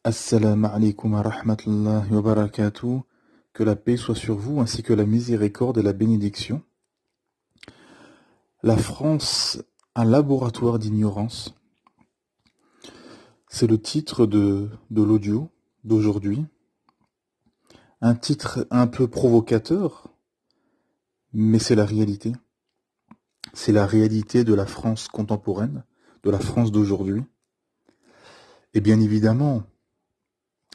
Assalamu alaikum wa rahmatullahi wa barakatuh. Que la paix soit sur vous ainsi que la miséricorde et la bénédiction. La France, un laboratoire d'ignorance. C'est le titre de l'audio d'aujourd'hui. Un titre un peu provocateur, mais c'est la réalité. C'est la réalité de la France contemporaine, de la France d'aujourd'hui. Et bien évidemment,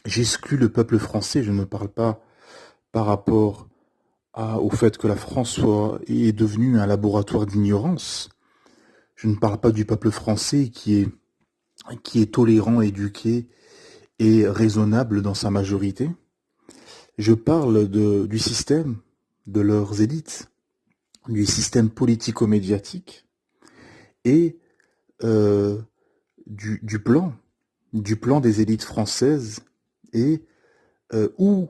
j'exclus le peuple français, je ne parle pas par rapport au fait que la France est devenue un laboratoire d'ignorance. Je ne parle pas du peuple français qui est tolérant, éduqué et raisonnable dans sa majorité. Je parle du système, de leurs élites, du système politico-médiatique et du plan des élites françaises et où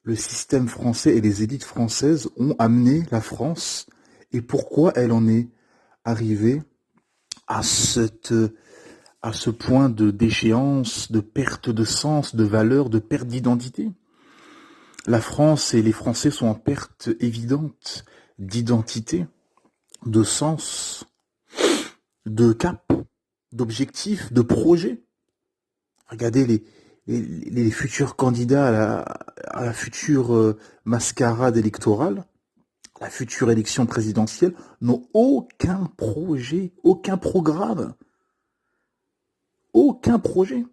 le système français et les élites françaises ont amené la France et pourquoi elle en est arrivée à ce point de déchéance, de perte de sens, de valeur, de perte d'identité. La France et les Français sont en perte évidente d'identité, de sens, de cap, d'objectif, de projet. Regardez les futurs candidats à la future mascarade électorale, la future élection présidentielle, n'ont aucun projet, aucun programme, aucun projet.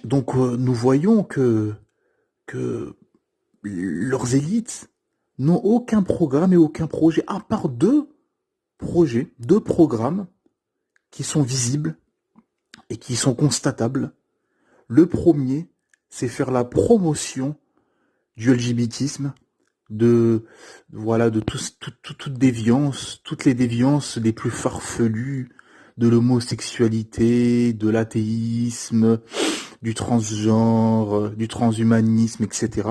Donc nous voyons que leurs élites n'ont aucun programme et aucun projet, à part deux programmes qui sont visibles et qui sont constatables. Le premier, c'est faire la promotion du LGBTisme, de toute déviance, toutes les déviances les plus farfelues, de l'homosexualité, de l'athéisme, du transgenre, du transhumanisme, etc.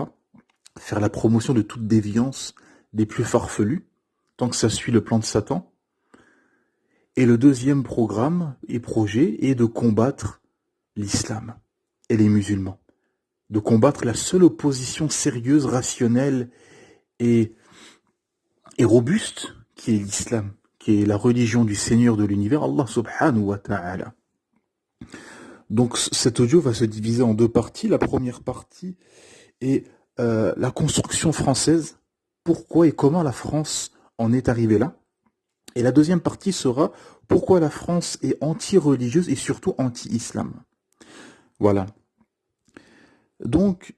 Faire la promotion de toute déviance des plus farfelues, tant que ça suit le plan de Satan. Et le deuxième programme et projet est de combattre l'islam et les musulmans. De combattre la seule opposition sérieuse, rationnelle et robuste qui est l'islam, qui est la religion du Seigneur de l'univers, Allah subhanahu wa ta'ala. Donc cet audio va se diviser en deux parties. La première partie est la construction française, pourquoi et comment la France en est arrivée là. Et la deuxième partie sera pourquoi la France est anti-religieuse et surtout anti-islam. Voilà. Donc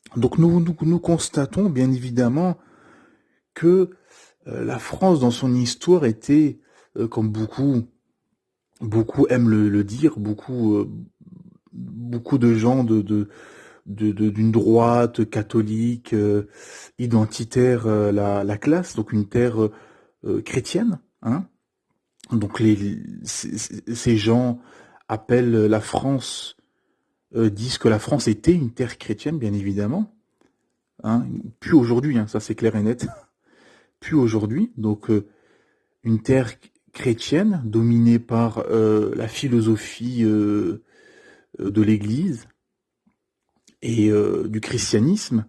nous constatons bien évidemment que la France dans son histoire était, comme beaucoup aiment le dire, beaucoup de gens d'une droite catholique identitaire la classe, donc une terre chrétienne, hein. Donc ces gens appellent la France, disent que la France était une terre chrétienne, bien évidemment, hein. Plus aujourd'hui, hein, ça c'est clair et net, plus aujourd'hui. Donc une terre chrétienne dominée par la philosophie de l'Église et du christianisme,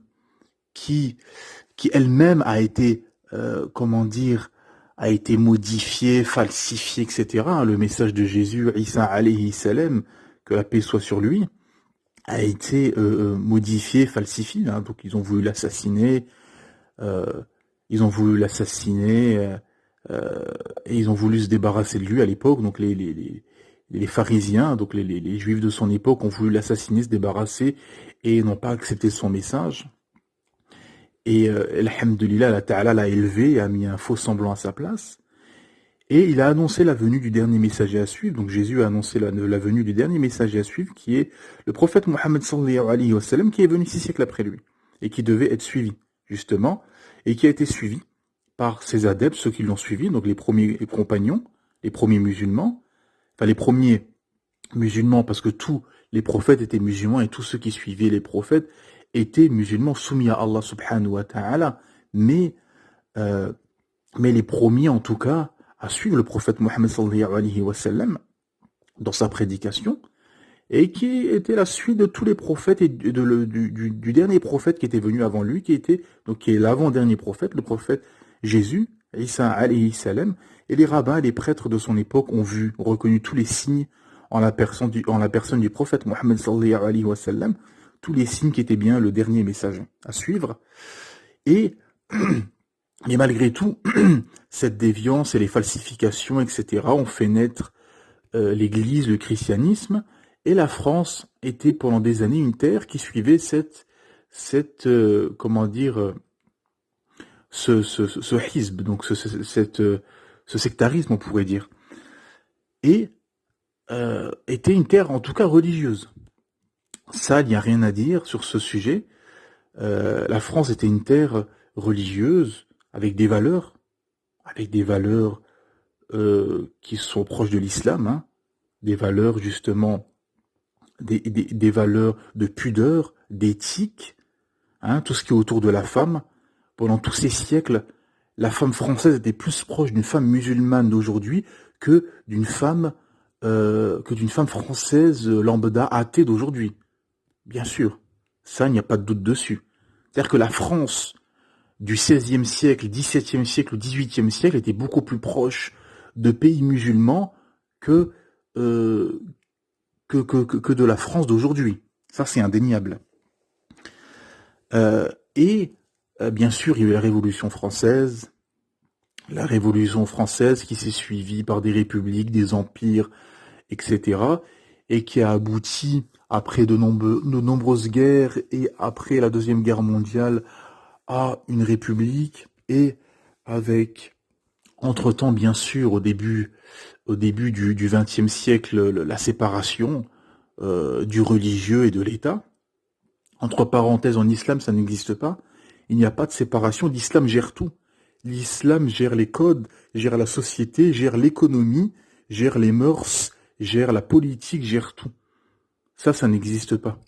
qui elle-même a été, a été modifiée, falsifiée, etc. Le message de Jésus, Isa alayhi salam, que la paix soit sur lui, a été modifié, falsifié. Hein. Donc ils ont voulu l'assassiner, et ils ont voulu se débarrasser de lui à l'époque. Donc les pharisiens, donc les juifs de son époque ont voulu l'assassiner, se débarrasser et n'ont pas accepté son message. Et alhamdoulilah, Allah Ta'ala l'a élevé et a mis un faux semblant à sa place. Et il a annoncé la venue du dernier messager à suivre. Donc Jésus a annoncé la venue du dernier messager à suivre, qui est le prophète Mohammed sallallahu alayhi wa sallam, qui est venu 6 siècles après lui, et qui devait être suivi, justement, et qui a été suivi par ses adeptes, ceux qui l'ont suivi, donc les premiers compagnons, les premiers musulmans, enfin les premiers musulmans, parce que tous les prophètes étaient musulmans, et tous ceux qui suivaient les prophètes étaient musulmans soumis à Allah subhanahu wa ta'ala, mais les premiers en tout cas à suivre le prophète Mohammed sallallahu alayhi wa sallam dans sa prédication, et qui était la suite de tous les prophètes et du dernier prophète qui était venu avant lui, qui est l'avant-dernier prophète, le prophète Jésus, Isa alayhi salam. Et les rabbins et les prêtres de son époque ont reconnu tous les signes en la personne du prophète Mohammed sallallahu alayhi wa sallam, tous les signes qui étaient bien le dernier message à suivre. Et mais malgré tout, cette déviance et les falsifications, etc., ont fait naître l'Église, le christianisme, et la France était pendant des années une terre qui suivait ce hizb, donc ce sectarisme, on pourrait dire, et était une terre en tout cas religieuse. Ça, il n'y a rien à dire sur ce sujet. La France était une terre religieuse avec des valeurs qui sont proches de l'islam, hein, des valeurs justement, des valeurs de pudeur, d'éthique, hein, tout ce qui est autour de la femme. Pendant tous ces siècles, la femme française était plus proche d'une femme musulmane d'aujourd'hui que d'une femme française lambda athée d'aujourd'hui. Bien sûr, ça, il n'y a pas de doute dessus. C'est-à-dire que la France du XVIe siècle, XVIIe siècle ou XVIIIe siècle était beaucoup plus proche de pays musulmans que de la France d'aujourd'hui. Ça, c'est indéniable. Bien sûr, il y a eu la Révolution française qui s'est suivie par des républiques, des empires, etc., et qui a abouti, après de nombreuses guerres et après la Deuxième Guerre mondiale, à une république, et avec, entre-temps, bien sûr, au début du XXe siècle, la séparation du religieux et de l'État. Entre parenthèses, en islam, ça n'existe pas. Il n'y a pas de séparation. L'islam gère tout. L'islam gère les codes, gère la société, gère l'économie, gère les mœurs, gère la politique, gère tout. Ça n'existe pas.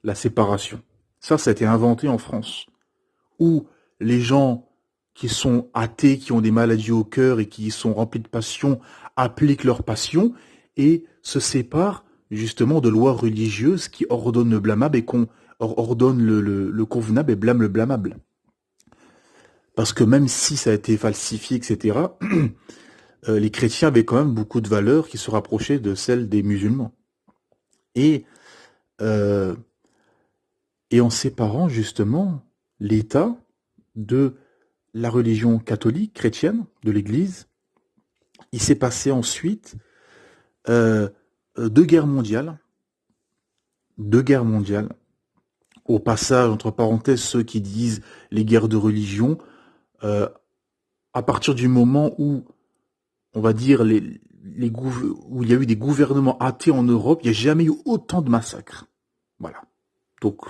La séparation. Ça a été inventé en France, où les gens qui sont athées, qui ont des maladies au cœur et qui sont remplis de passion, appliquent leur passion et se séparent justement de lois religieuses qui ordonnent le blâmable et ordonnent le convenable et blâment le blâmable. Parce que même si ça a été falsifié, etc., les chrétiens avaient quand même beaucoup de valeurs qui se rapprochaient de celles des musulmans. Et en séparant justement l'État de la religion catholique, chrétienne, de l'Église, il s'est passé ensuite 2 guerres mondiales. 2 guerres mondiales. Au passage, entre parenthèses, ceux qui disent les guerres de religion, à partir du moment où, on va dire, où il y a eu des gouvernements athées en Europe, il n'y a jamais eu autant de massacres. Voilà. Donc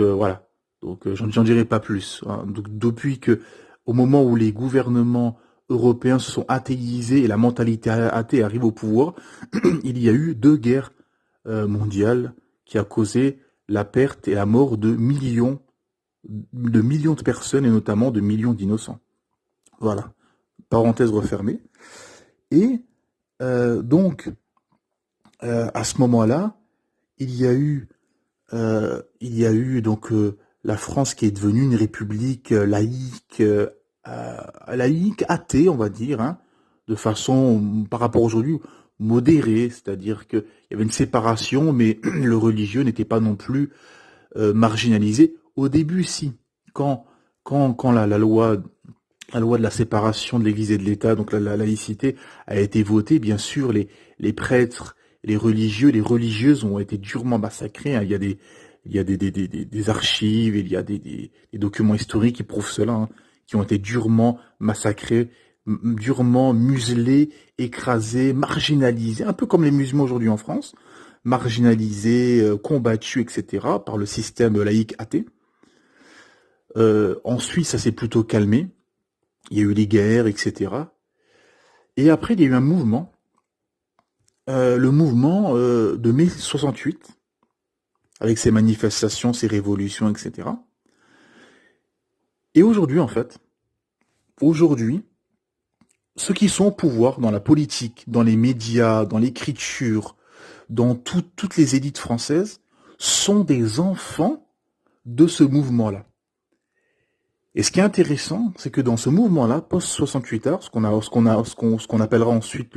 voilà. Donc j'en dirai pas plus. Hein. Donc depuis que, au moment où les gouvernements européens se sont athéisés et la mentalité athée arrive au pouvoir, il y a eu 2 guerres mondiales qui a causé la perte et la mort de millions de personnes et notamment de millions d'innocents. Voilà. Parenthèse refermée. Et donc à ce moment-là, il y a eu donc la France qui est devenue une république laïque athée, on va dire, hein, de façon, par rapport à aujourd'hui, modérée, c'est-à-dire qu'il y avait une séparation, mais le religieux n'était pas non plus marginalisé. Au début, si, quand la loi de la séparation de l'Église et de l'État, donc la laïcité, a été votée, bien sûr, les prêtres, les religieux, les religieuses ont été durement massacrés. Hein. Il y a des archives, il y a des documents historiques qui prouvent cela, hein, qui ont été durement massacrés, durement muselés, écrasés, marginalisés, un peu comme les musulmans aujourd'hui en France, marginalisés, combattus, etc., par le système laïque athée. Ensuite, ça s'est plutôt calmé. Il y a eu les guerres, etc. Et après, il y a eu un mouvement, le mouvement de mai 68, avec ses manifestations, ses révolutions, etc. Et aujourd'hui, en fait, ceux qui sont au pouvoir dans la politique, dans les médias, dans l'écriture, dans toutes les élites françaises, sont des enfants de ce mouvement-là. Et ce qui est intéressant, c'est que dans ce mouvement-là, post-68 heures, ce qu'on appellera ensuite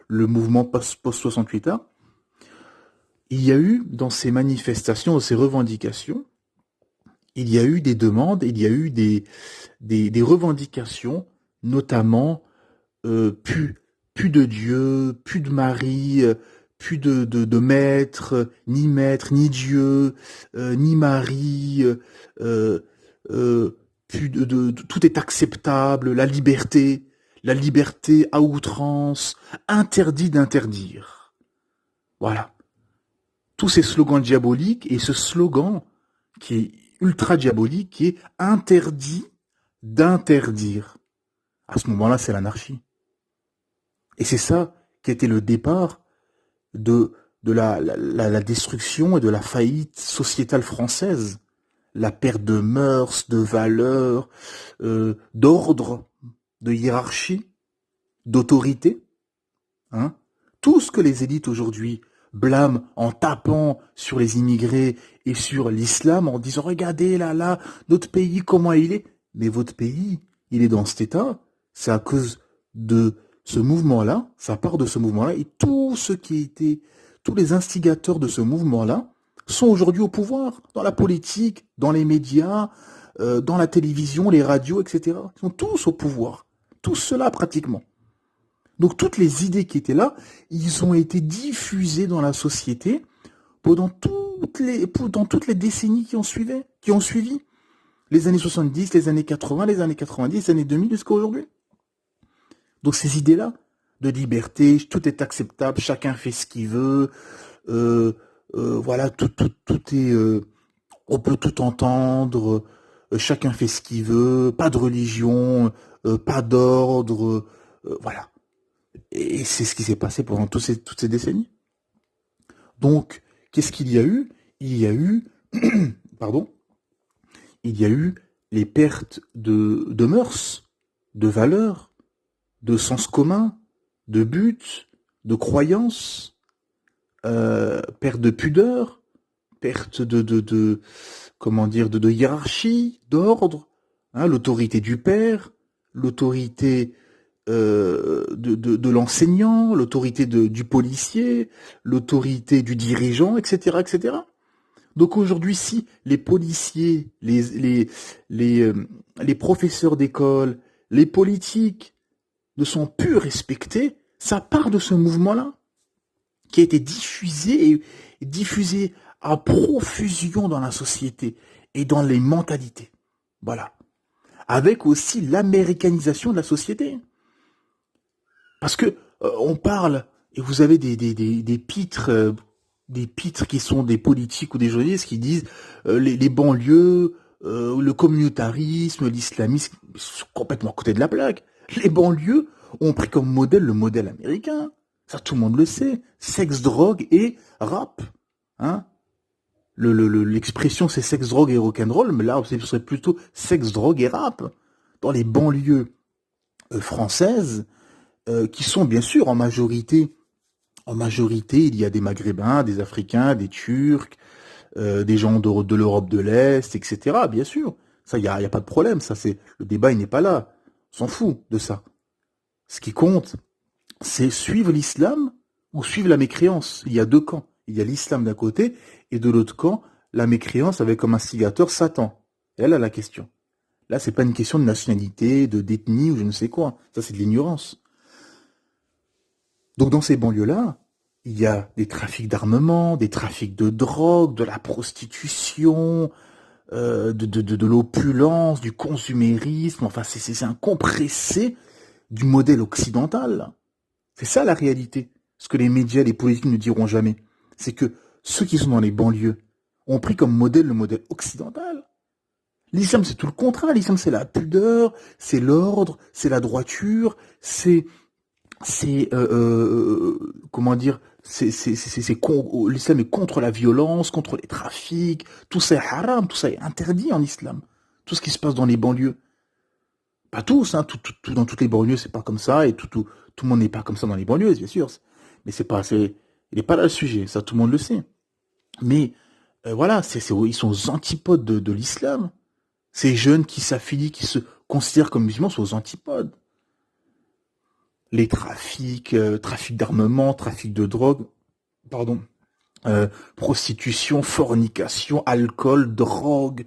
le mouvement post-68 heures, il y a eu dans ces manifestations, dans ces revendications, il y a eu des demandes, il y a eu des revendications, notamment plus de Dieu, plus de Marie, plus de maître, ni Dieu, ni Marie, plus tout est acceptable, la liberté à outrance, interdit d'interdire. Voilà. Tous ces slogans diaboliques et ce slogan qui est ultra diabolique, qui est interdit d'interdire. À ce moment-là, c'est l'anarchie. Et c'est ça qui a été le départ de la destruction et de la faillite sociétale française. La perte de mœurs, de valeurs, d'ordre, de hiérarchie, d'autorité. Hein. Tout ce que les élites aujourd'hui blâment en tapant sur les immigrés et sur l'islam, en disant « Regardez là, notre pays, comment il est ?» Mais votre pays, il est dans cet état, c'est à cause de ce mouvement-là, ça part de ce mouvement-là, et tous les instigateurs de ce mouvement-là sont aujourd'hui au pouvoir, dans la politique, dans les médias, dans la télévision, les radios, etc. Ils sont tous au pouvoir, tous ceux-là pratiquement. Donc toutes les idées qui étaient là, ils ont été diffusées dans la société pendant toutes les décennies qui ont suivi. Les années 70, les années 80, les années 90, les années 2000 jusqu'à aujourd'hui. Donc ces idées-là, de liberté, tout est acceptable, chacun fait ce qu'il veut, voilà, tout est, on peut tout entendre, chacun fait ce qu'il veut, pas de religion, pas d'ordre, voilà. Et c'est ce qui s'est passé pendant toutes ces décennies. Donc, qu'est-ce qu'il y a eu? Il y a eu, pardon, il y a eu les pertes de mœurs, de valeurs, de sens commun, de but, de croyances, perte de pudeur, perte comment dire, de hiérarchie, d'ordre, hein, l'autorité du père, l'autorité de l'enseignant, l'autorité du policier, l'autorité du dirigeant, etc., etc. Donc aujourd'hui, si les policiers, les professeurs d'école, les politiques ne sont plus respectés, ça part de ce mouvement-là, qui a été diffusé à profusion dans la société et dans les mentalités. Voilà. Avec aussi l'américanisation de la société. Parce que on parle, et vous avez des pitres qui sont des politiques ou des journalistes qui disent les banlieues, le communautarisme, l'islamisme, sont complètement à côté de la plaque. Les banlieues ont pris comme modèle le modèle américain. Ça, tout le monde le sait. Sexe, drogue et rap. Hein, l'expression c'est sexe, drogue et rock'n'roll, mais là, ce serait plutôt sexe, drogue et rap. Dans les banlieues françaises, qui sont bien sûr en majorité, il y a des Maghrébins, des Africains, des Turcs, des gens de l'Europe de l'Est, etc. Bien sûr, ça, y a pas de problème. Ça, c'est le débat, il n'est pas là. On s'en fout de ça. Ce qui compte, c'est suivre l'islam ou suivre la mécréance. Il y a deux camps. Il y a l'islam d'un côté et de l'autre camp, la mécréance avec comme instigateur Satan. Et là, la question. Là, c'est pas une question de nationalité, d'ethnie ou je ne sais quoi. Ça, c'est de l'ignorance. Donc dans ces banlieues-là, il y a des trafics d'armement, des trafics de drogue, de la prostitution, de l'opulence, du consumérisme. Enfin, c'est un compressé du modèle occidental. C'est ça la réalité. Ce que les médias, les politiques ne diront jamais. C'est que ceux qui sont dans les banlieues ont pris comme modèle le modèle occidental. L'islam, c'est tout le contraire. L'islam, c'est la pudeur, c'est l'ordre, c'est la droiture, comment dire, l'islam est contre la violence, contre les trafics, tout ça est haram, tout ça est interdit en islam. Tout ce qui se passe dans les banlieues. Pas tous, hein, dans toutes les banlieues, c'est pas comme ça, et tout le monde n'est pas comme ça dans les banlieues, bien sûr. Mais il n'est pas là le sujet, ça tout le monde le sait. Mais voilà, ils sont aux antipodes de l'islam. Ces jeunes qui s'affilient, qui se considèrent comme musulmans sont aux antipodes. Les trafics, trafic d'armement, trafic de drogue, pardon, prostitution, fornication, alcool, drogue,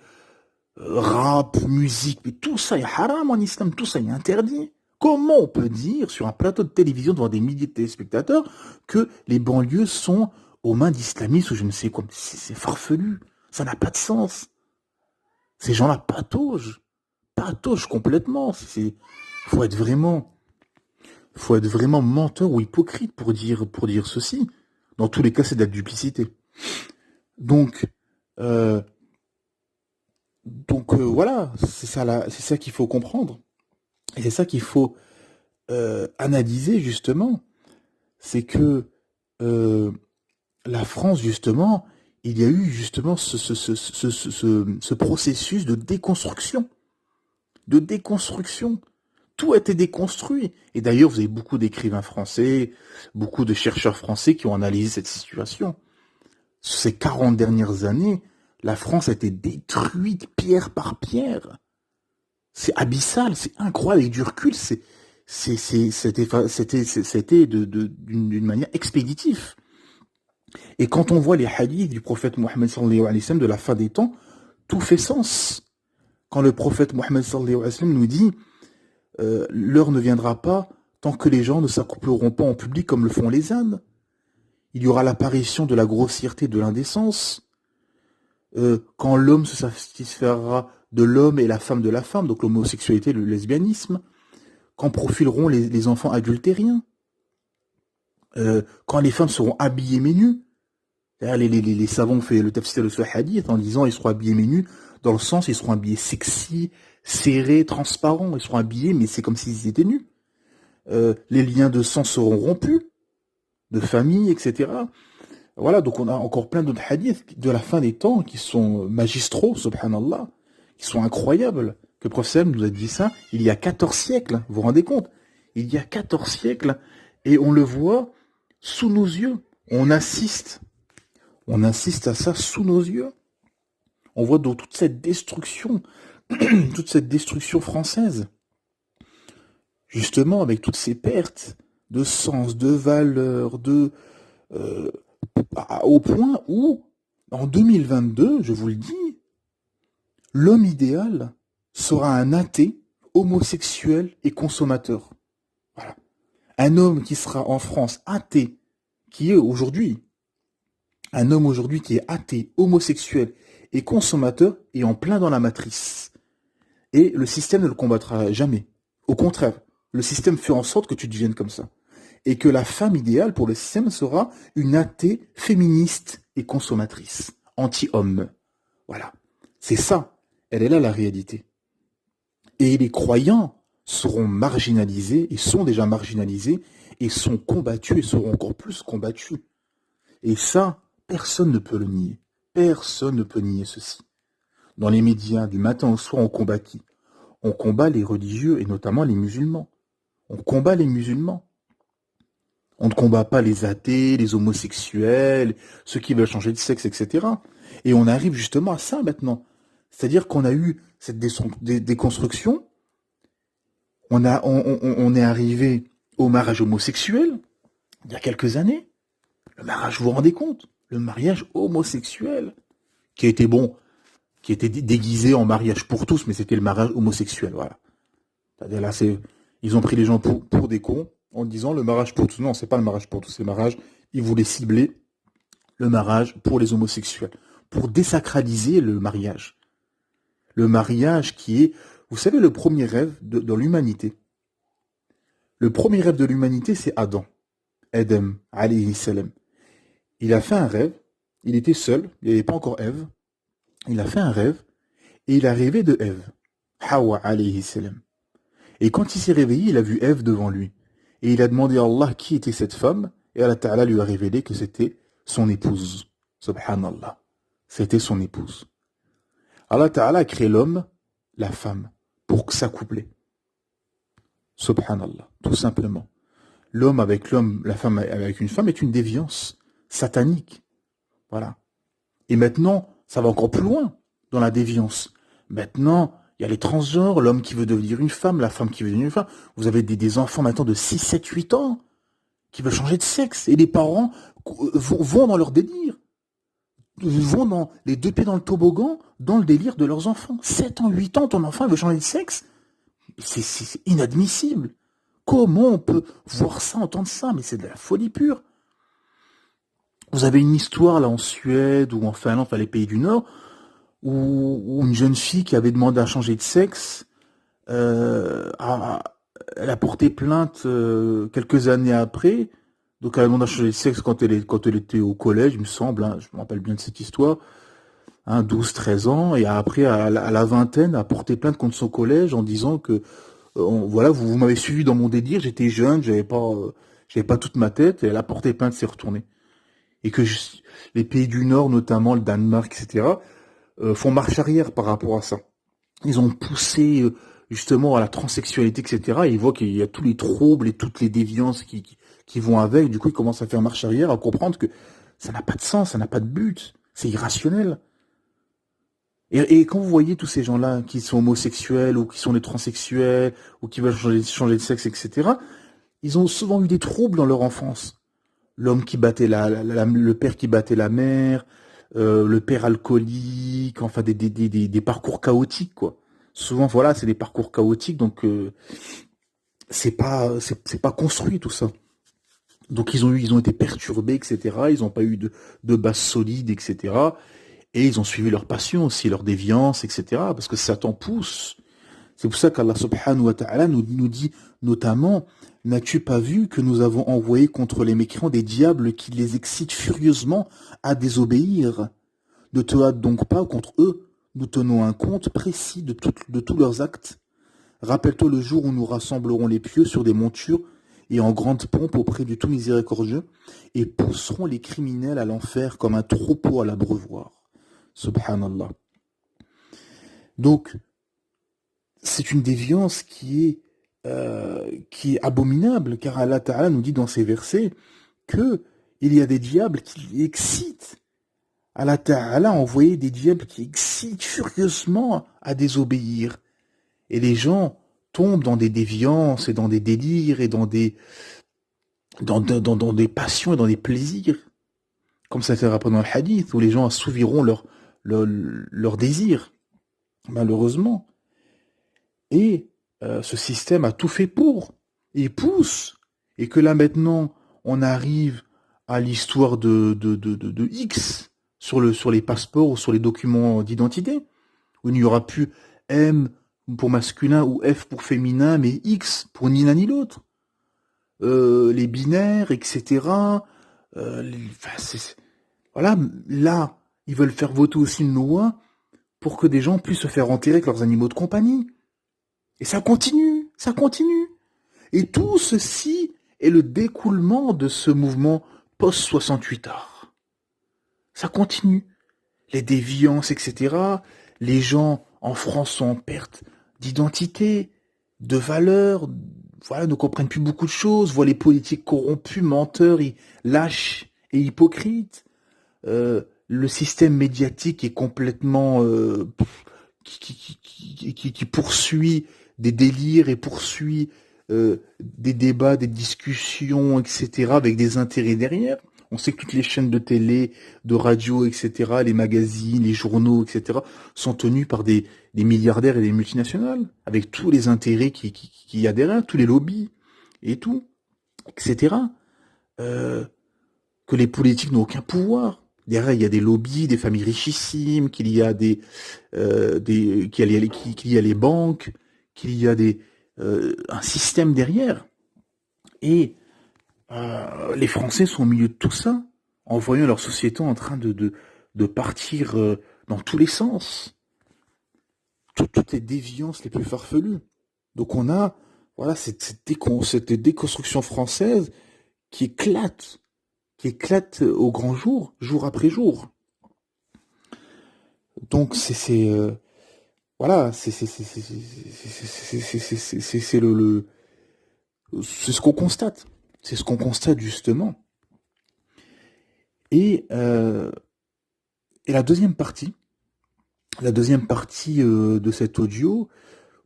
rap, musique, mais tout ça est haram en islam, tout ça est interdit. Comment on peut dire sur un plateau de télévision devant des milliers de téléspectateurs que les banlieues sont aux mains d'islamistes ou je ne sais quoi? C'est farfelu, ça n'a pas de sens. Ces gens-là pataugent complètement. Faut être vraiment, faut être vraiment menteur ou hypocrite pour dire ceci. Dans tous les cas, c'est de la duplicité. Donc, euh, voilà, c'est ça qu'il faut comprendre. Et c'est ça qu'il faut analyser justement. C'est que euh, la France, justement, il y a eu justement ce processus de déconstruction. De déconstruction. Tout a été déconstruit. Et d'ailleurs, vous avez beaucoup d'écrivains français, beaucoup de chercheurs français qui ont analysé cette situation. Ces 40 dernières années, la France a été détruite pierre par pierre. C'est abyssal, c'est incroyable. Avec du recul, c'était d'une manière expéditive. Et quand on voit les hadiths du prophète Mohammed sallallahu alayhi wa sallam de la fin des temps, tout fait sens. Quand le prophète Mohammed sallallahu alayhi wa sallam nous dit l'heure ne viendra pas tant que les gens ne s'accoupleront pas en public comme le font les ânes. Il y aura l'apparition de la grossièreté, de l'indécence. Quand l'homme se satisfera de l'homme et la femme de la femme, donc l'homosexualité, le lesbianisme. Quand profileront les enfants adultériens. Quand les femmes seront habillées menus. Les savants ont fait le tafsir de ce hadith en disant ils seront habillés menus, dans le sens ils seront habillés sexy, serrés, transparents, ils seront habillés mais c'est comme s'ils étaient nus. Les liens de sang seront rompus, de famille, etc. Voilà, donc on a encore plein d'autres hadiths de la fin des temps qui sont magistraux, subhanallah, qui sont incroyables. Que le prophète nous a dit ça il y a 14 siècles, vous vous rendez compte? Il y a 14 siècles, et on le voit sous nos yeux. On assiste à ça sous nos yeux. On voit donc toute cette destruction française. Justement, avec toutes ces pertes de sens, de valeur, au point où, en 2022, je vous le dis, l'homme idéal sera un athée, homosexuel et consommateur. Voilà. Un homme qui sera en France athée, qui est aujourd'hui, un homme aujourd'hui qui est athée, homosexuel et consommateur est en plein dans la matrice. Et le système ne le combattra jamais. Au contraire, le système fait en sorte que tu deviennes comme ça. Et que la femme idéale pour le système sera une athée féministe et consommatrice, anti-homme. Voilà. C'est ça. Elle est là la réalité. Et les croyants seront marginalisés, et sont déjà marginalisés, et sont combattus, et seront encore plus combattus. Et ça, personne ne peut le nier. Personne ne peut nier ceci. Dans les médias, du matin au soir, on combat qui? On combat les religieux, et notamment les musulmans. On combat les musulmans. On ne combat pas les athées, les homosexuels, ceux qui veulent changer de sexe, etc. Et on arrive justement à ça maintenant. C'est-à-dire qu'on a eu cette déconstruction, on est arrivé au mariage homosexuel, il y a quelques années. Le mariage, vous vous rendez compte? Le mariage homosexuel, qui a été bon, qui était déguisé en mariage pour tous, mais c'était le mariage homosexuel, voilà. C'est-à-dire là, ils ont pris les gens pour des cons, en disant le mariage pour tous. Non, c'est pas le mariage pour tous, c'est le mariage, ils voulaient cibler le mariage pour les homosexuels, pour désacraliser le mariage. Le mariage qui est, vous savez, le premier rêve dans l'humanité. Le premier rêve de l'humanité, c'est Adam. Adam, alayhi salam. Il a fait un rêve, il était seul, il n'y avait pas encore Ève. Il a fait un rêve, et il a rêvé de Ève. Hawa, alayhi salam. Et quand il s'est réveillé, il a vu Ève devant lui. Et il a demandé à Allah qui était cette femme, et Allah Ta'ala lui a révélé que c'était son épouse. Subhanallah. C'était son épouse. Allah Ta'ala a créé l'homme, la femme, pour s'accoupler. Subhanallah, tout simplement. L'homme avec l'homme, la femme avec une femme est une déviance satanique. Voilà. Et maintenant, ça va encore plus loin dans la déviance. Maintenant, il y a les transgenres, l'homme qui veut devenir une femme, la femme qui veut devenir une femme. Vous avez des enfants maintenant de 6, 7, 8 ans qui veulent changer de sexe. Et les parents vont dans leur délire. Vont dans les deux pieds dans le toboggan, dans le délire de leurs enfants. 7 ans, 8 ans, ton enfant il veut changer de sexe. C'est inadmissible. Comment on peut voir ça, entendre ça? Mais c'est de la folie pure. Vous avez une histoire là en Suède ou en Finlande, enfin les pays du Nord, où une jeune fille qui avait demandé à changer de sexe, a, elle a porté plainte quelques années après. Donc elle a demandé à changer de sexe quand elle était au collège, il me semble, hein, je me rappelle bien de cette histoire, hein, 12, 13 ans, et après à la vingtaine, a porté plainte contre son collège en disant que voilà, vous m'avez suivi dans mon délire, j'étais jeune, j'avais pas toute ma tête, et elle a porté plainte, s'est retournée. Et que les pays du Nord, notamment le Danemark, etc., font marche arrière par rapport à ça. Ils ont poussé justement à la transsexualité, etc. Et ils voient qu'il y a tous les troubles et toutes les déviances qui vont avec. Du coup, ils commencent à faire marche arrière, à comprendre que ça n'a pas de sens, ça n'a pas de but, c'est irrationnel. Et quand vous voyez tous ces gens-là qui sont homosexuels ou qui sont des transsexuels ou qui veulent changer de sexe, etc., ils ont souvent eu des troubles dans leur enfance. L'homme qui battait le père qui battait la mère, le père alcoolique, enfin des parcours chaotiques, quoi. Souvent, voilà, c'est des parcours chaotiques, donc c'est pas construit tout ça. Donc ils ont été perturbés, etc. Ils n'ont pas eu de base solide, etc. Et ils ont suivi leur passion aussi, leur déviance, etc. Parce que Satan pousse. C'est pour ça qu'Allah subhanahu wa ta'ala nous dit notamment, n'as-tu pas vu que nous avons envoyé contre les mécréants des diables qui les excitent furieusement à désobéir? Ne te hâte donc pas contre eux. Nous tenons un compte précis de tous leurs actes. Rappelle-toi le jour où nous rassemblerons les pieux sur des montures et en grande pompe auprès du tout miséricordieux et pousserons les criminels à l'enfer comme un troupeau à l'abreuvoir. Subhanallah. Donc, c'est une déviance qui est abominable, car Allah Ta'ala nous dit dans ces versets que il y a des diables qui excitent. Allah Ta'ala a envoyé des diables qui excitent furieusement à désobéir. Et les gens tombent dans des déviances et dans des délires et dans des passions et dans des plaisirs. Comme ça fait rappelé dans le hadith, où les gens assouviront leur désir, malheureusement. Et ce système a tout fait pour. Il pousse. Et que là maintenant, on arrive à l'histoire de X sur les passeports ou sur les documents d'identité, où il n'y aura plus M pour masculin ou F pour féminin, mais X pour ni l'un ni l'autre. Les binaires, etc. Voilà, là, ils veulent faire voter aussi une loi pour que des gens puissent se faire enterrer avec leurs animaux de compagnie. Et ça continue, ça continue. Et tout ceci est le découlement de ce mouvement post-68 art. Ça continue. Les déviances, etc. Les gens en France sont en perte d'identité, de valeur, voilà, ne comprennent plus beaucoup de choses, voient les politiques corrompus, menteurs, lâches et hypocrites. Le système médiatique est complètement qui poursuit des délires et poursuit des débats, des discussions, etc., avec des intérêts derrière. On sait que toutes les chaînes de télé, de radio, etc., les magazines, les journaux, etc., sont tenus par des milliardaires et des multinationales, avec tous les intérêts qu'il y a derrière, tous les lobbies et tout, etc. Que les politiques n'ont aucun pouvoir. Derrière, il y a des lobbies, des familles richissimes, qu'il y a qu'il y a les banques, qu'il y a un système derrière. Et les Français sont au milieu de tout ça, en voyant leur société en train de partir dans tous les sens. Toutes les déviances les plus farfelues. Donc on a voilà cette déconstruction française qui éclate au grand jour, jour après jour. Donc voilà, c'est C'est ce qu'on constate. C'est ce qu'on constate justement. Et, euh, et la deuxième partie de cet audio,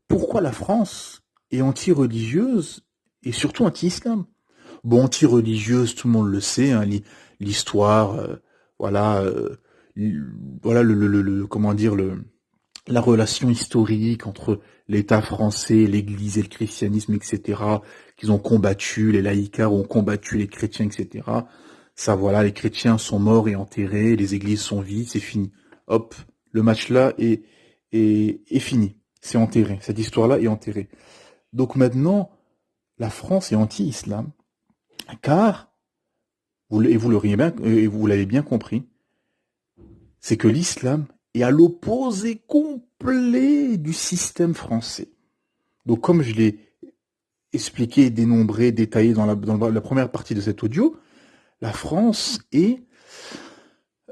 pourquoi la France est anti-religieuse et surtout anti-islam? Bon, anti-religieuse, tout le monde le sait, hein, l'histoire, voilà, voilà comment dire, la relation historique entre l'État français, l'Église et le christianisme, etc., qu'ils ont combattu, les laïcars ont combattu les chrétiens, etc. Ça, voilà, les chrétiens sont morts et enterrés, les églises sont vides, c'est fini. Hop, le match là est fini. C'est enterré. Cette histoire-là est enterrée. Donc maintenant, la France est anti-islam, car, vous l'avez bien compris, c'est que l'islam est à l'opposé complet du système français. Donc comme je l'ai expliqué, dénombré, détaillé dans la première partie de cet audio, la France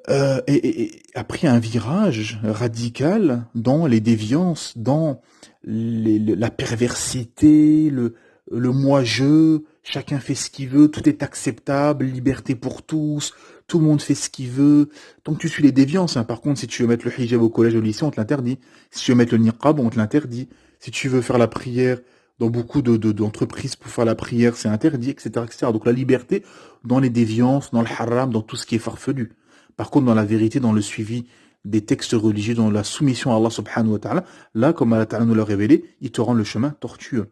a pris un virage radical dans les déviances, dans la perversité, le moi-je, chacun fait ce qu'il veut, tout est acceptable, liberté pour tous, tout le monde fait ce qu'il veut. Donc tu suis les déviances. Hein. Par contre, si tu veux mettre le hijab au collège, au lycée, on te l'interdit. Si tu veux mettre le niqab, on te l'interdit. Si tu veux faire la prière dans beaucoup d'entreprises pour faire la prière, c'est interdit, etc., etc. Donc la liberté dans les déviances, dans le haram, dans tout ce qui est farfelu. Par contre, dans la vérité, dans le suivi des textes religieux, dans la soumission à Allah subhanahu wa ta'ala, là, comme Allah ta'ala nous l'a révélé, il te rend le chemin tortueux.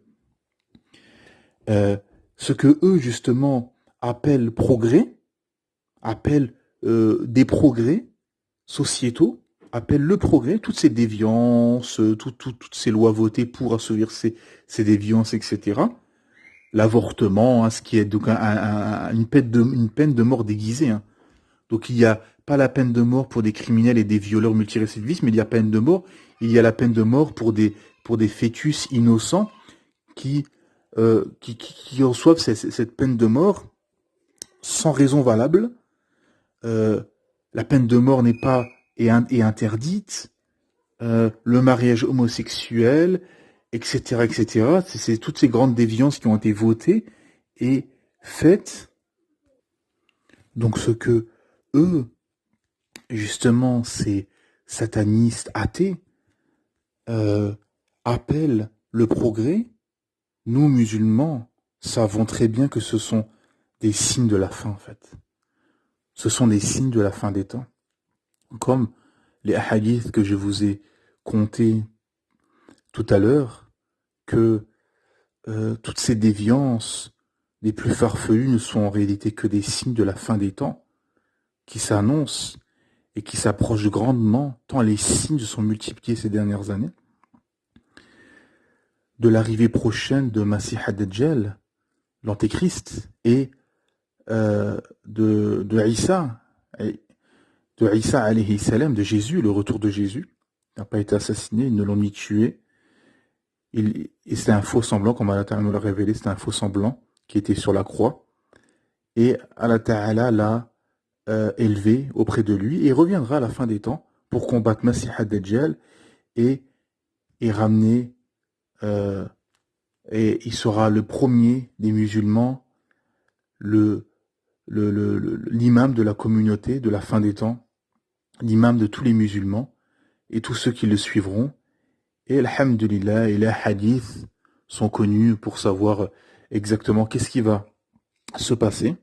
Ce que eux, justement, appellent progrès, appellent des progrès sociétaux, appellent le progrès, toutes ces déviances, toutes ces lois votées pour assouvir ces déviances, etc. L'avortement, hein, ce qui est donc une peine de mort déguisée. Hein. Donc il n'y a pas la peine de mort pour des criminels et des violeurs multirécidivistes, mais il y a peine de mort. Il y a la peine de mort pour des fœtus innocents qui reçoivent cette peine de mort sans raison valable. La peine de mort est interdite. Le mariage homosexuel, etc., etc. C'est toutes ces grandes déviances qui ont été votées et faites. Donc ce que eux, justement, ces satanistes athées appellent le progrès, nous, musulmans, savons très bien que ce sont des signes de la fin, en fait. Ce sont des signes de la fin des temps. Comme les hadiths que je vous ai contés tout à l'heure, que toutes ces déviances les plus farfelues ne sont en réalité que des signes de la fin des temps qui s'annoncent et qui s'approchent grandement, tant les signes se sont multipliés ces dernières années, de l'arrivée prochaine de Masih ad-Dajjal, l'Antéchrist, et de Isa, alayhi salam, de Jésus, le retour de Jésus. Il n'a pas été assassiné, ils ne l'ont ni tué. Et c'est un faux semblant, comme Allah Ta'ala nous l'a révélé, c'est un faux semblant qui était sur la croix. Et Allah Ta'ala l'a élevé auprès de lui, et il reviendra à la fin des temps pour combattre Masih ad-Dajjal et ramener, et il sera le premier des musulmans, l'imam de la communauté de la fin des temps, l'imam de tous les musulmans et tous ceux qui le suivront. Et alhamdulillah, et les hadiths sont connus pour savoir exactement qu'est-ce qui va se passer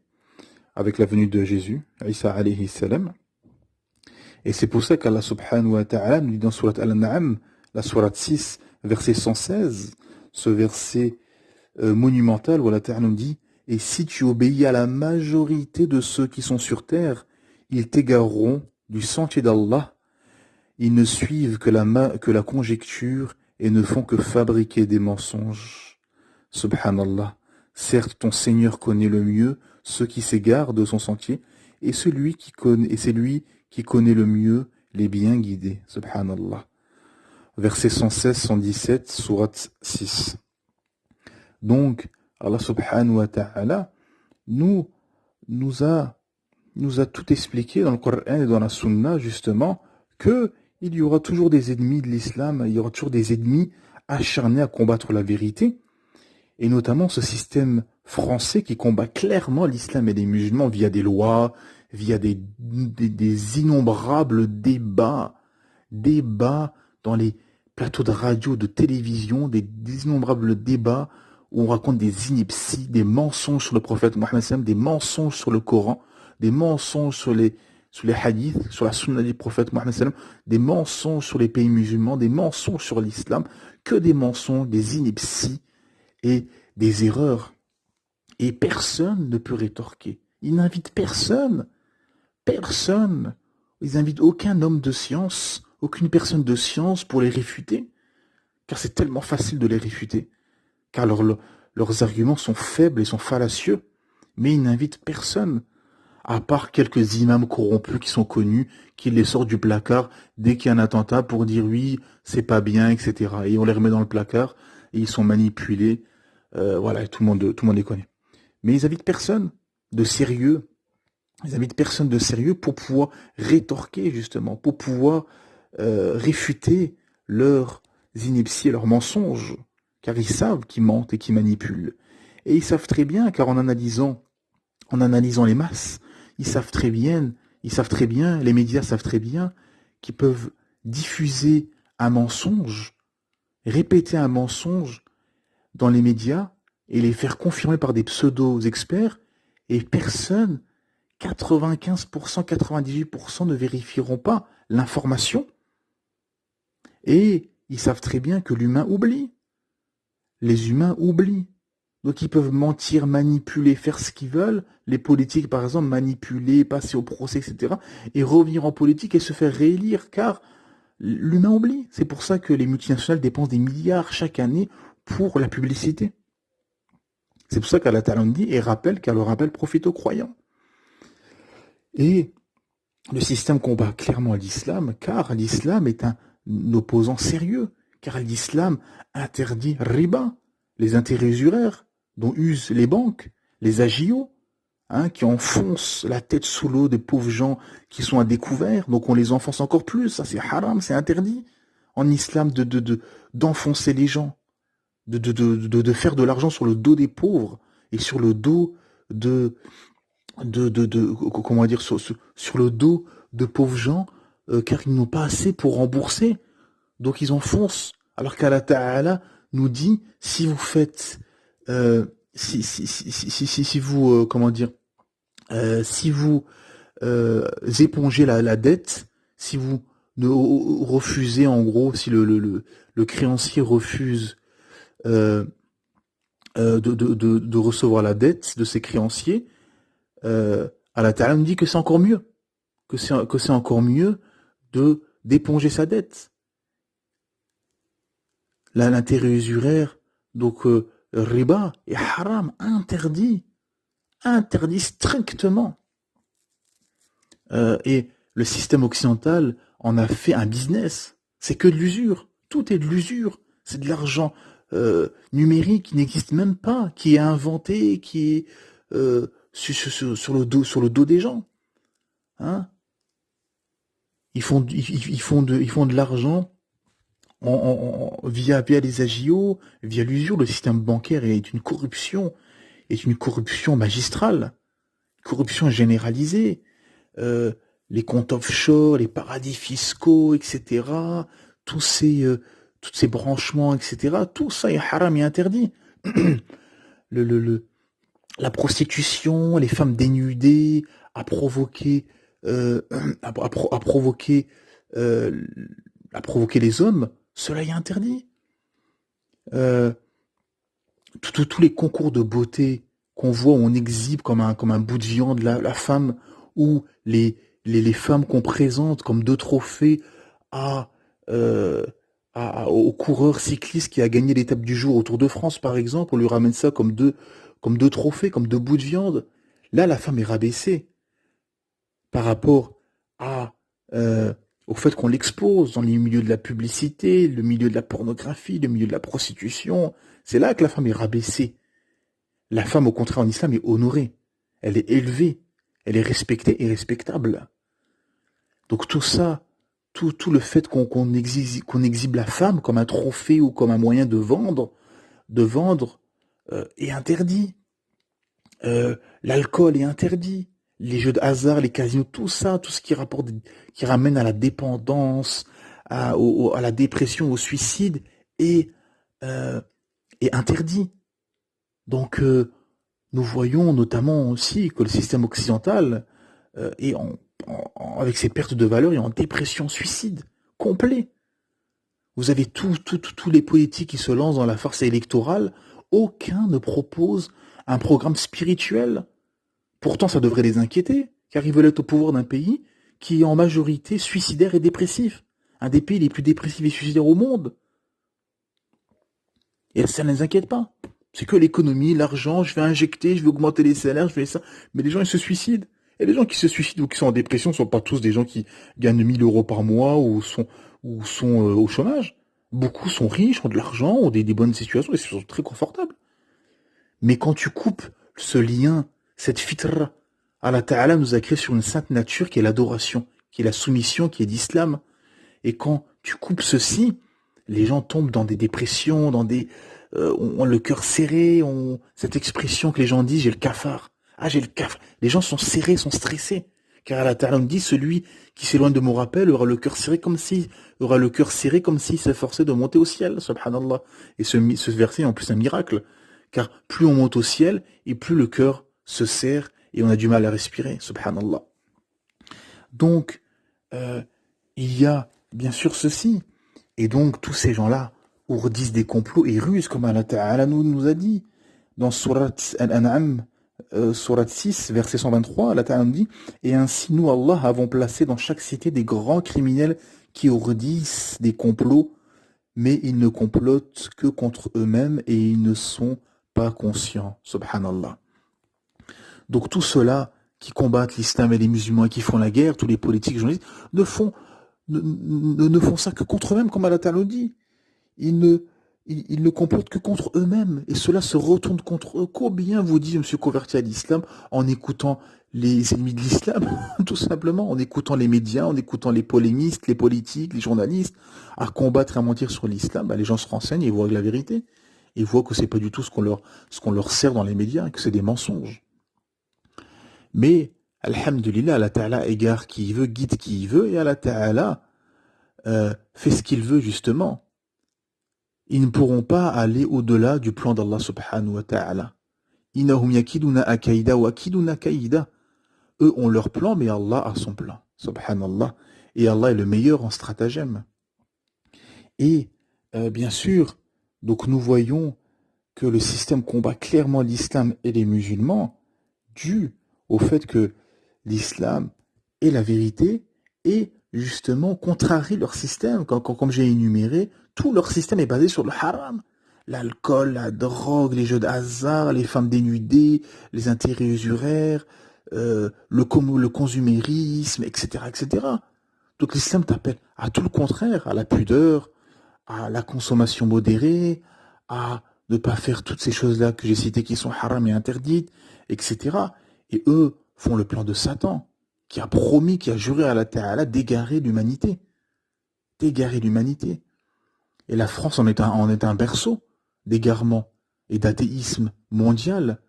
avec la venue de Jésus, Isa alayhi salam. Et c'est pour ça qu'Allah subhanahu wa ta'ala nous dit dans surat Al-An'am, la surat 6, verset 116, ce verset monumental où Allah ta'ala nous dit: et si tu obéis à la majorité de ceux qui sont sur terre, ils t'égareront du sentier d'Allah. Ils ne suivent que la conjecture et ne font que fabriquer des mensonges. Subhanallah. Certes, ton Seigneur connaît le mieux ceux qui s'égarent de son sentier, et c'est lui qui connaît le mieux les bien guidés. Subhanallah. Verset 116-117, sourate 6. Donc, Allah subhanahu wa ta'ala nous a tout expliqué dans le Coran et dans la Sunna, justement, que il y aura toujours des ennemis de l'islam, il y aura toujours des ennemis acharnés à combattre la vérité. et notamment ce système français qui combat clairement l'islam et les musulmans via des lois, via des innombrables débats dans les plateaux de radio, de télévision, des innombrables débats où on raconte des inepties, des mensonges sur le prophète Mohammed sallam, des mensonges sur le Coran, des mensonges sur les hadiths, sur la sunna du prophète Mohammed sallam, des mensonges sur les pays musulmans, des mensonges sur l'islam, que des mensonges, des inepties et des erreurs. Et personne ne peut rétorquer. Ils n'invitent personne. Personne. Ils n'invitent aucun homme de science, aucune personne de science pour les réfuter. Car c'est tellement facile de les réfuter. Car leurs arguments sont faibles et sont fallacieux. Mais ils n'invitent personne. À part quelques imams corrompus qui sont connus, qui les sortent du placard dès qu'il y a un attentat pour dire oui, c'est pas bien, etc. Et on les remet dans le placard et ils sont manipulés. Voilà, tout le monde les connaît. Mais ils invitent personne de sérieux. Ils invitent personne de sérieux pour pouvoir rétorquer, justement, pour pouvoir réfuter leurs inepties et leurs mensonges. Car ils savent qu'ils mentent et qu'ils manipulent. Et ils savent très bien, car en analysant les masses, ils savent très bien, les médias savent très bien qu'ils peuvent diffuser un mensonge, répéter un mensonge dans les médias et les faire confirmer par des pseudo-experts, et personne, 95%, 98% ne vérifieront pas l'information. Et ils savent très bien que l'humain oublie. Les humains oublient. Donc ils peuvent mentir, manipuler, faire ce qu'ils veulent. Les politiques, par exemple, manipuler, passer au procès, etc. Et revenir en politique et se faire réélire, car l'humain oublie. C'est pour ça que les multinationales dépensent des milliards chaque année pour la publicité. C'est pour ça qu'Allah Ta'ala dit et rappelle, car le rappel profite aux croyants. Et le système combat clairement l'islam, car l'islam est un opposant sérieux, car l'islam interdit riba, les intérêts usuraires dont usent les banques, les agios, qui enfoncent la tête sous l'eau des pauvres gens qui sont à découvert, donc on les enfonce encore plus, ça c'est haram, c'est interdit en islam d'enfoncer les gens, de faire de l'argent sur le dos des pauvres et sur le dos comment dire, sur le dos de pauvres gens, car ils n'ont pas assez pour rembourser, donc ils enfoncent, alors qu'Allah Ta'ala nous dit, si vous faites si vous comment dire, si vous épongez la dette, si vous ne refusez, en gros, si le créancier refuse de recevoir la dette de ses créanciers, Allah Ta'ala nous dit que c'est encore mieux, que c'est encore mieux d'éponger sa dette. Là, l'intérêt usuraire, donc riba et haram, interdit strictement. Et le système occidental en a fait un business. C'est que de l'usure. Tout est de l'usure. C'est de l'argent numérique qui n'existe même pas, qui est inventé, qui est sur le dos des gens. Hein? Ils font de l'argent via les agios, via l'usure. Le système bancaire est une corruption magistrale, corruption généralisée. Les comptes offshore, les paradis fiscaux, etc. Tous ces branchements, etc. Tout ça est haram et interdit. La prostitution, les femmes dénudées, à provoquer les hommes, cela est interdit. Tous les concours de beauté qu'on voit, où on exhibe comme un bout de viande la femme, ou les femmes qu'on présente comme deux trophées au coureur cycliste qui a gagné l'étape du jour au Tour de France, par exemple, on lui ramène ça comme deux trophées, comme deux bouts de viande. Là, la femme est rabaissée par rapport au fait qu'on l'expose dans les milieux de la publicité, le milieu de la pornographie, le milieu de la prostitution. C'est là que la femme est rabaissée. La femme, au contraire, en islam, est honorée. Elle est élevée. Elle est respectée et respectable. Donc tout ça, tout le fait qu'on exhibe la femme comme un trophée ou comme un moyen de vendre est interdit. L'alcool est interdit. Les jeux de hasard, les casinos, tout ça, tout ce qui rapporte, qui ramène à la dépendance, à la dépression, au suicide, est, euh, est interdit. Donc, nous voyons notamment aussi que le système occidental est avec ses pertes de valeur et en dépression, suicide complet. Vous avez tous les politiques qui se lancent dans la farce électorale. Aucun ne propose un programme spirituel. Pourtant, ça devrait les inquiéter, car ils veulent être au pouvoir d'un pays qui est en majorité suicidaire et dépressif. Un des pays les plus dépressifs et suicidaires au monde. Et ça ne les inquiète pas. C'est que l'économie, l'argent, je vais injecter, je vais augmenter les salaires, je vais ça. Mais les gens, ils se suicident. Et les gens qui se suicident ou qui sont en dépression ne sont pas tous des gens qui gagnent 1 000 € par mois ou sont au chômage. Beaucoup sont riches, ont de l'argent, ont des bonnes situations et sont très confortables. Mais quand tu coupes ce lien, cette fitra, Allah Ta'ala nous a créé sur une sainte nature qui est l'adoration, qui est la soumission, qui est l'islam. Et quand tu coupes ceci, les gens tombent dans des dépressions, ont le cœur serré, ont cette expression que les gens disent, j'ai le cafard. Ah, j'ai le cafard. Les gens sont serrés, sont stressés. Car Allah Ta'ala nous dit, celui qui s'éloigne de mon rappel aura le cœur serré comme s'il s'efforçait de monter au ciel, subhanallah. Et ce verset est en plus un miracle. Car plus on monte au ciel, et plus le cœur se serre, et on a du mal à respirer, subhanallah. Donc, il y a bien sûr ceci. Et donc, tous ces gens-là ourdissent des complots et rusent, comme Allah Ta'ala nous a dit. Dans Surat Al-An'am, Surat 6, verset 123, Allah Ta'ala nous dit « Et ainsi nous, Allah, avons placé dans chaque cité des grands criminels qui ourdissent des complots, mais ils ne complotent que contre eux-mêmes et ils ne sont pas conscients. » Subhanallah. Donc tous ceux-là qui combattent l'islam et les musulmans et qui font la guerre, tous les politiques, journalistes, ne font ça que contre eux-mêmes, comme Allah Ta'ala dit. Ils ne complotent que contre eux-mêmes. Et cela se retourne contre eux. Combien vous dit, je me suis converti à l'islam en écoutant les ennemis de l'islam, tout simplement, en écoutant les médias, en écoutant les polémistes, les politiques, les journalistes, à combattre et à mentir sur l'islam, les gens se renseignent et voient la vérité. Ils voient que c'est pas du tout ce qu'on leur sert dans les médias, que c'est des mensonges. Mais, alhamdulillah, Allah Ta'ala égare qui il veut, guide qui il veut, et Allah Ta'ala fait ce qu'il veut justement. Ils ne pourront pas aller au-delà du plan d'Allah subhanahu wa ta'ala. Innahum yakiduna akaida wa akiduna kaida. Eux ont leur plan, mais Allah a son plan. Subhanallah. Et Allah est le meilleur en stratagème. Et, bien sûr, donc nous voyons que le système combat clairement l'islam et les musulmans dû au fait que l'islam est la vérité et justement contrarie leur système. Comme j'ai énuméré, tout leur système est basé sur le haram. L'alcool, la drogue, les jeux de hasard, les femmes dénudées, les intérêts usuraires, le consumérisme, etc., etc. Donc l'islam t'appelle à tout le contraire, à la pudeur, à la consommation modérée, à ne pas faire toutes ces choses-là que j'ai citées qui sont haram et interdites, etc. Et eux font le plan de Satan, qui a promis, qui a juré à Allah Ta'ala d'égarer l'humanité. D'égarer l'humanité. Et la France en est un berceau d'égarement et d'athéisme mondial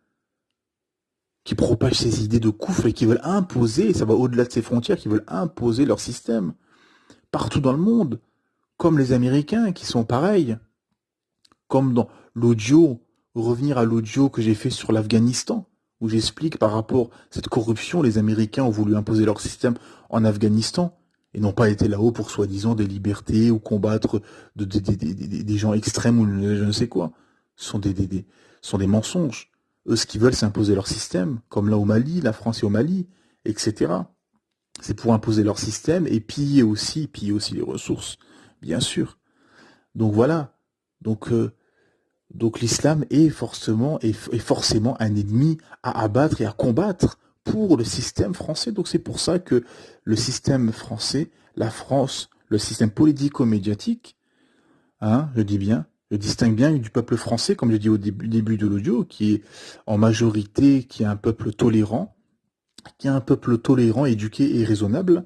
qui propage ces idées de coufre et qui veulent imposer, ça va au-delà de ces frontières, qui veulent imposer leur système partout dans le monde, comme les Américains qui sont pareils, comme dans l'audio, revenir à l'audio que j'ai fait sur l'Afghanistan, où j'explique par rapport à cette corruption, les Américains ont voulu imposer leur système en Afghanistan, et n'ont pas été là-haut pour soi-disant des libertés ou combattre des gens extrêmes ou je ne sais quoi. Ce sont des mensonges. Eux, ce qu'ils veulent, c'est imposer leur système, comme là au Mali, la France est au Mali, etc. C'est pour imposer leur système et piller aussi les ressources, bien sûr. Donc voilà. Donc l'islam est forcément un ennemi à abattre et à combattre pour le système français. Donc c'est pour ça que le système français, la France, le système politico-médiatique, je dis bien, je distingue bien du peuple français, comme je dis au début de l'audio, qui est en majorité, qui est un peuple tolérant, éduqué et raisonnable.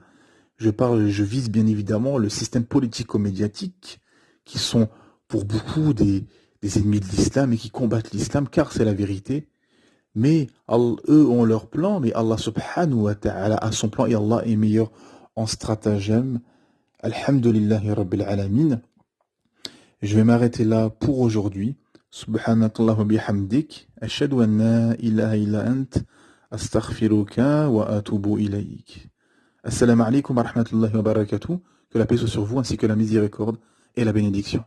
Je vise bien évidemment le système politico-médiatique, qui sont pour beaucoup des des ennemis de l'islam et qui combattent l'islam, car c'est la vérité. Mais eux ont leur plan, mais Allah subhanahu wa ta'ala a son plan et Allah est meilleur en stratagème. Alhamdulillahi Rabbil Alamin. Je vais m'arrêter là pour aujourd'hui. Subhanakallahu bihamdik. Ashhadu an la ilaha illa ant. Astaghfiruka wa atubu ilayk. Assalamu alaikum wa rahmatullahi wa barakatuh. Que la paix soit sur vous ainsi que la miséricorde et la bénédiction.